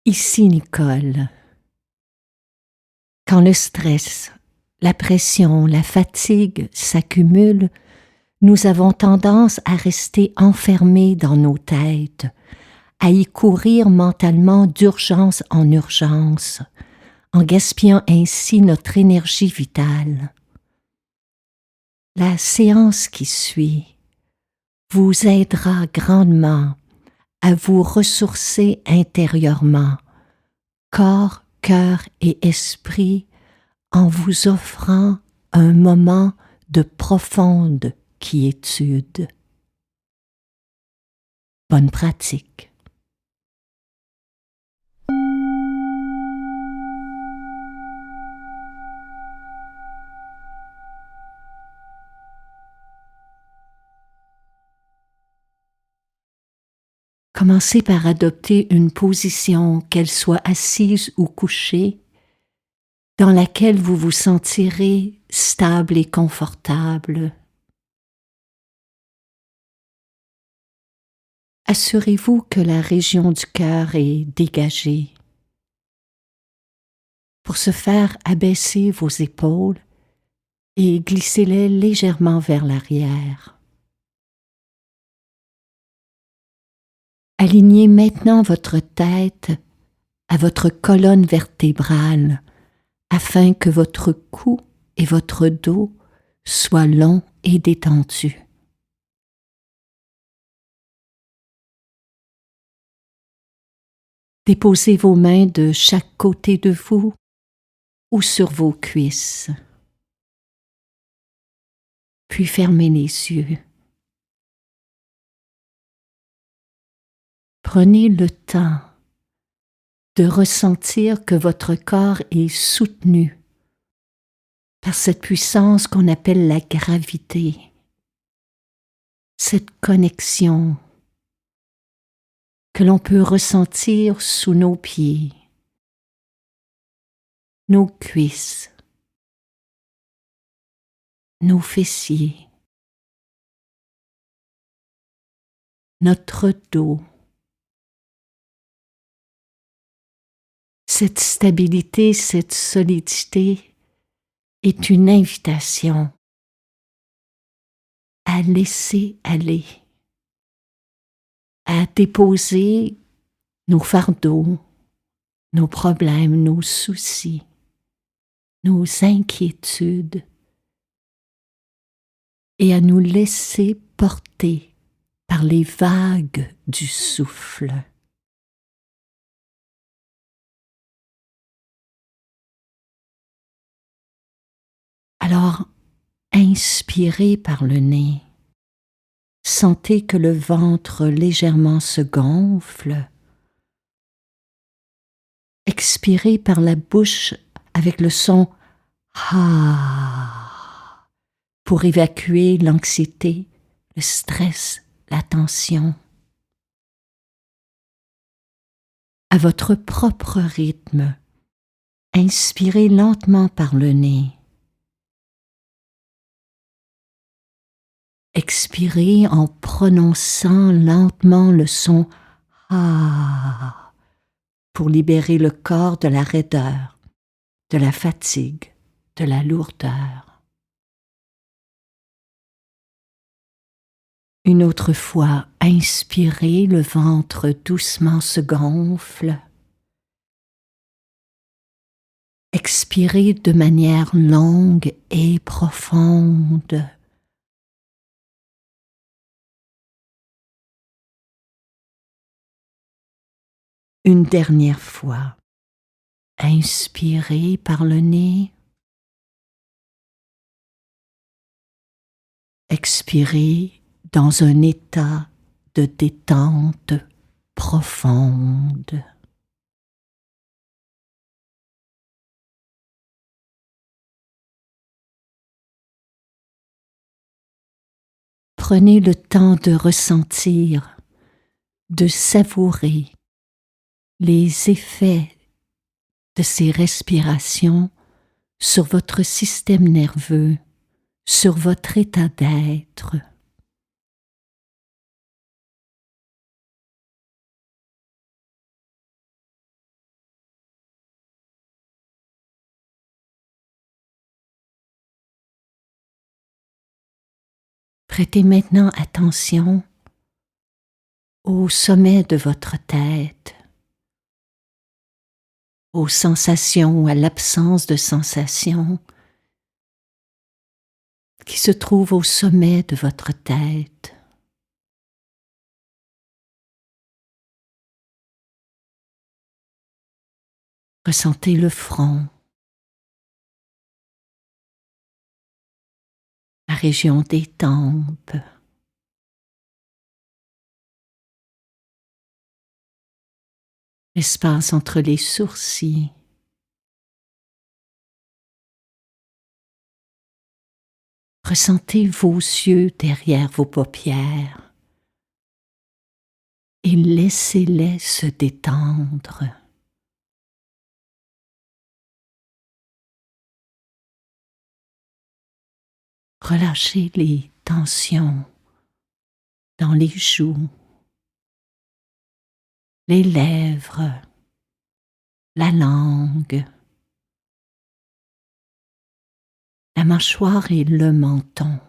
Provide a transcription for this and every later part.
Ici Nicole. Quand le stress, la pression, la fatigue s'accumulent, nous avons tendance à rester enfermés dans nos têtes, à y courir mentalement d'urgence en urgence, en gaspillant ainsi notre énergie vitale. La séance qui suit vous aidera grandement à vous ressourcer intérieurement, corps, cœur et esprit, en vous offrant un moment de profonde quiétude. Bonne pratique. Commencez par adopter une position, qu'elle soit assise ou couchée, dans laquelle vous vous sentirez stable et confortable. Assurez-vous que la région du cœur est dégagée. Pour ce faire, abaissez vos épaules et glissez-les légèrement vers l'arrière. Alignez maintenant votre tête à votre colonne vertébrale afin que votre cou et votre dos soient longs et détendus. Déposez vos mains de chaque côté de vous ou sur vos cuisses. Puis fermez les yeux. Prenez le temps de ressentir que votre corps est soutenu par cette puissance qu'on appelle la gravité, cette connexion que l'on peut ressentir sous nos pieds, nos cuisses, nos fessiers, notre dos. Cette stabilité, cette solidité est une invitation à laisser aller, à déposer nos fardeaux, nos problèmes, nos soucis, nos inquiétudes et à nous laisser porter par les vagues du souffle. Alors, inspirez par le nez. Sentez que le ventre légèrement se gonfle. Expirez par la bouche avec le son « ah » pour évacuer l'anxiété, le stress, la tension. À votre propre rythme, inspirez lentement par le nez. Expirez en prononçant lentement le son « ah » pour libérer le corps de la raideur, de la fatigue, de la lourdeur. Une autre fois, inspirez, le ventre doucement se gonfle. Expirez de manière longue et profonde. Une dernière fois, inspirez par le nez. Expirez dans un état de détente profonde. Prenez le temps de ressentir, de savourer les effets de ces respirations sur votre système nerveux, sur votre état d'être. Prêtez maintenant attention au sommet de votre tête, aux sensations ou à l'absence de sensations qui se trouvent au sommet de votre tête. Ressentez le front, la région des tempes, l'espace entre les sourcils. Ressentez vos yeux derrière vos paupières et laissez-les se détendre. Relâchez les tensions dans les joues, les lèvres, la langue, la mâchoire et le menton.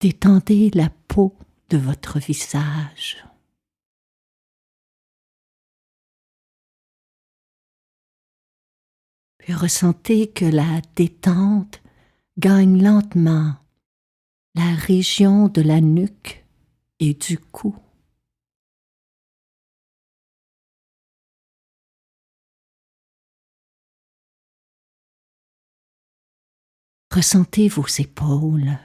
Détendez la peau de votre visage. Puis ressentez que la détente gagne lentement la région de la nuque et du cou. Ressentez vos épaules,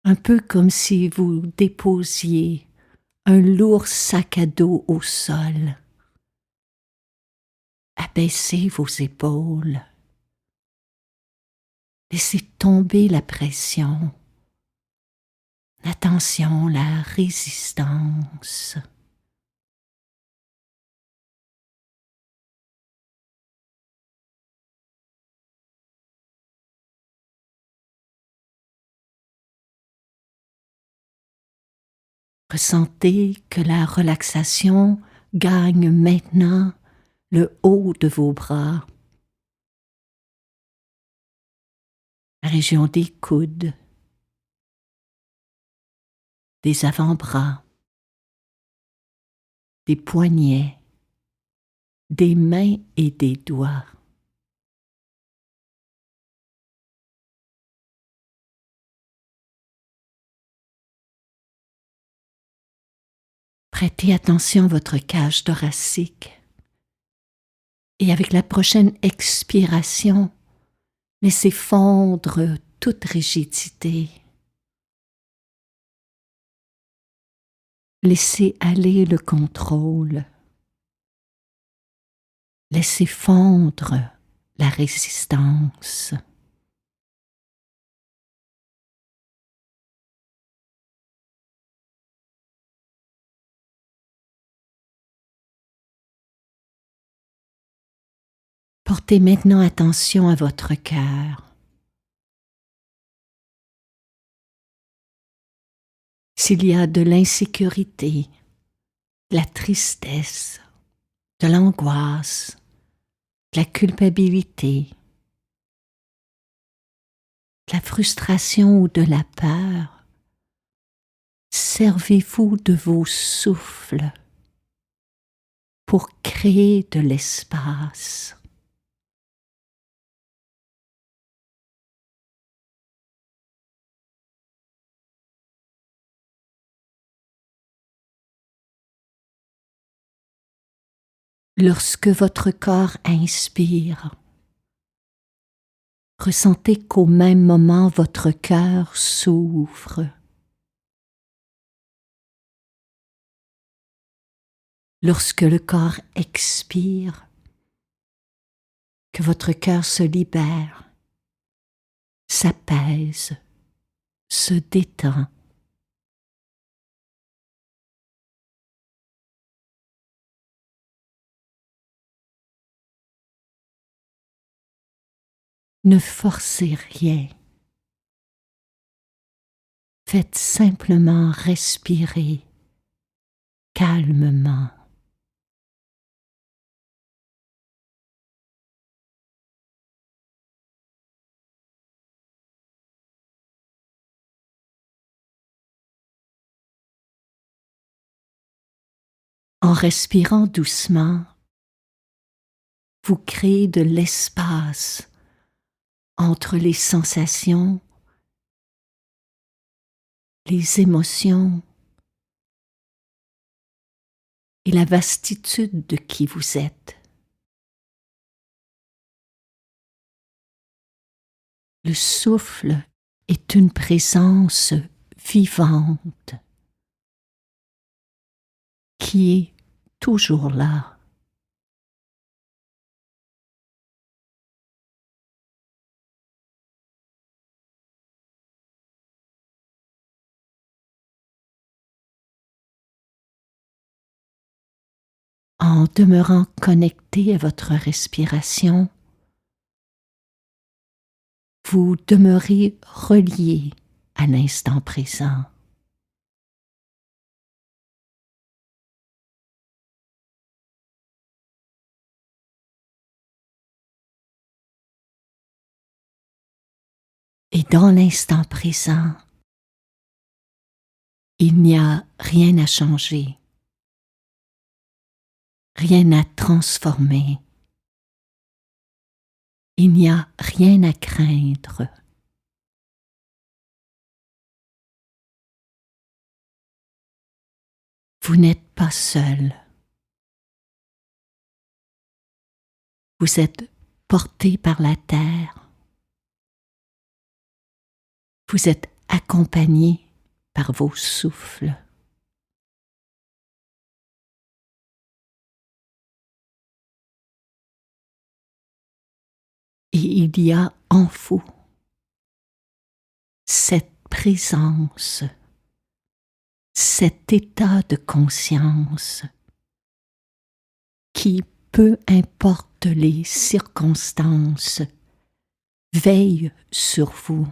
un peu comme si vous déposiez un lourd sac à dos au sol. Abaissez vos épaules. Laissez tomber la pression, la tension, la résistance. Ressentez que la relaxation gagne maintenant le haut de vos bras, la région des coudes, des avant-bras, des poignets, des mains et des doigts. Prêtez attention à votre cage thoracique et avec la prochaine expiration, laissez fondre toute rigidité. Laissez aller le contrôle. Laissez fondre la résistance. Portez maintenant attention à votre cœur. S'il y a de l'insécurité, de la tristesse, de l'angoisse, de la culpabilité, de la frustration ou de la peur, servez-vous de vos souffles pour créer de l'espace. Lorsque votre corps inspire, ressentez qu'au même moment votre cœur s'ouvre. Lorsque le corps expire, que votre cœur se libère, s'apaise, se détend. Ne forcez rien. Faites simplement respirer calmement. En respirant doucement, vous créez de l'espace entre les sensations, les émotions et la vastitude de qui vous êtes. Le souffle est une présence vivante qui est toujours là. En demeurant connecté à votre respiration, vous demeurez relié à l'instant présent. Et dans l'instant présent, il n'y a rien à changer, rien à transformer. Il n'y a rien à craindre. Vous n'êtes pas seul. Vous êtes porté par la terre. Vous êtes accompagné par vos souffles. Et il y a en vous cette présence, cet état de conscience qui, peu importe les circonstances, veille sur vous.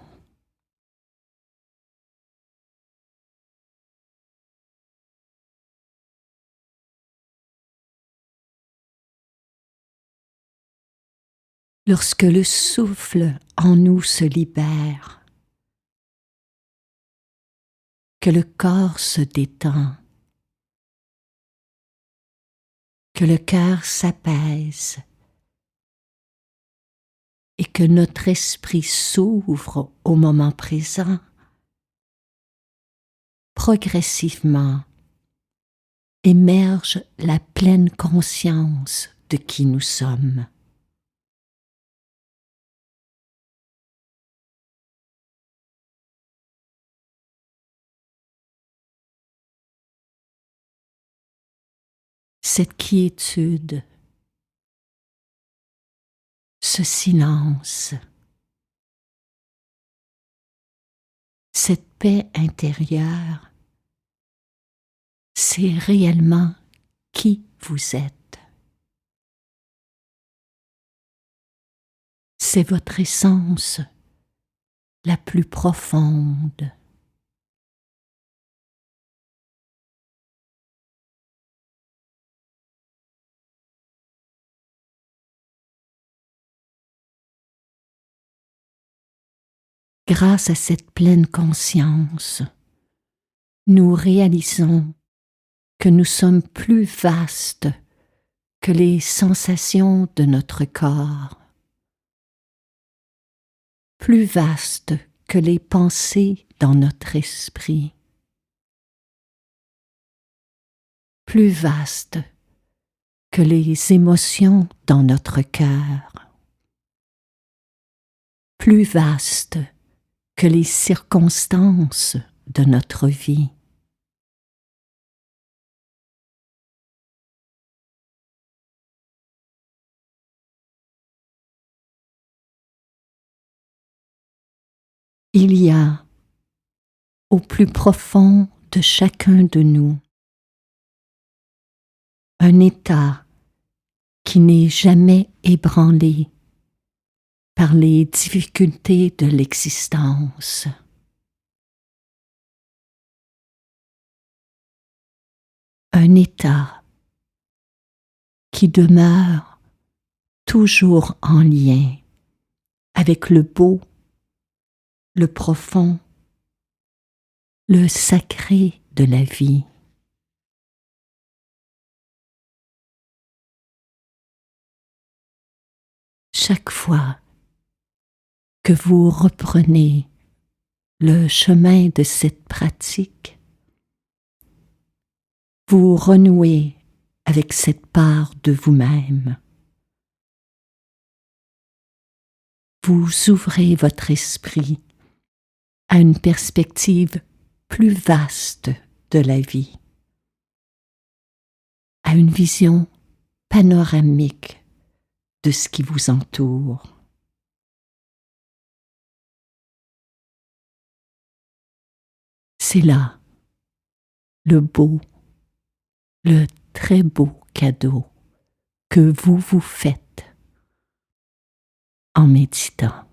Lorsque le souffle en nous se libère, que le corps se détend, que le cœur s'apaise et que notre esprit s'ouvre au moment présent, progressivement émerge la pleine conscience de qui nous sommes. Cette quiétude, ce silence, cette paix intérieure, c'est réellement qui vous êtes. C'est votre essence la plus profonde. Grâce à cette pleine conscience, nous réalisons que nous sommes plus vastes que les sensations de notre corps, plus vastes que les pensées dans notre esprit, plus vastes que les émotions dans notre cœur, plus vastes que les circonstances de notre vie. Il y a, au plus profond de chacun de nous, un état qui n'est jamais ébranlé par les difficultés de l'existence. Un état qui demeure toujours en lien avec le beau, le profond, le sacré de la vie. Chaque fois que vous reprenez le chemin de cette pratique, vous renouez avec cette part de vous-même. Vous ouvrez votre esprit à une perspective plus vaste de la vie, à une vision panoramique de ce qui vous entoure. C'est là le beau, le très beau cadeau que vous vous faites en méditant.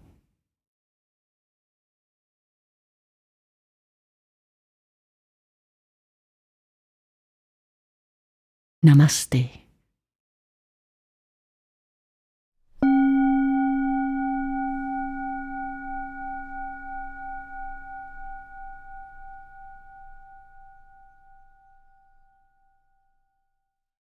Namaste.